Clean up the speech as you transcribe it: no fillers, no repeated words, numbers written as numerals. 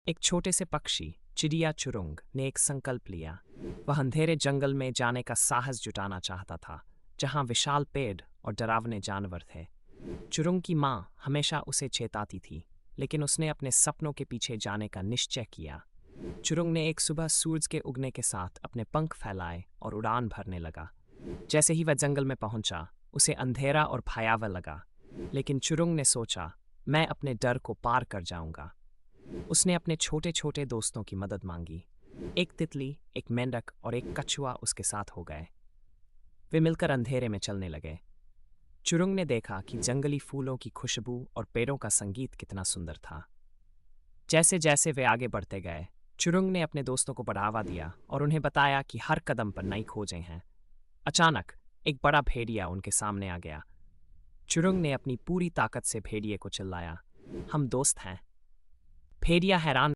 एक छोटे से पक्षी चिड़िया चुरुंग ने एक संकल्प लिया। वह अंधेरे जंगल में जाने का साहस जुटाना चाहता था, जहां विशाल पेड़ और डरावने जानवर थे। चुरुंग की माँ हमेशा उसे चेताती थी, लेकिन उसने अपने सपनों के पीछे जाने का निश्चय किया। चुरुंग ने एक सुबह सूरज के उगने के साथ अपने पंख फैलाए और उड़ान भरने लगा। जैसे ही वह जंगल में पहुंचा, उसे अंधेरा और भयावह लगा, लेकिन चुरुंग ने सोचा, मैं अपने डर को पार कर जाऊंगा। उसने अपने छोटे छोटे दोस्तों की मदद मांगी। एक तितली, एक मेंढक और एक कछुआ उसके साथ हो गए। वे मिलकर अंधेरे में चलने लगे। चुरुंग ने देखा कि जंगली फूलों की खुशबू और पेड़ों का संगीत कितना सुंदर था। जैसे जैसे वे आगे बढ़ते गए, चुरुंग ने अपने दोस्तों को बढ़ावा दिया और उन्हें बताया कि हर कदम पर नई खोजें हैं। अचानक एक बड़ा भेड़िया उनके सामने आ गया। चुरुंग ने अपनी पूरी ताकत से भेड़िए को चिल्लाया, हम दोस्त हैं। भेड़िया हैरान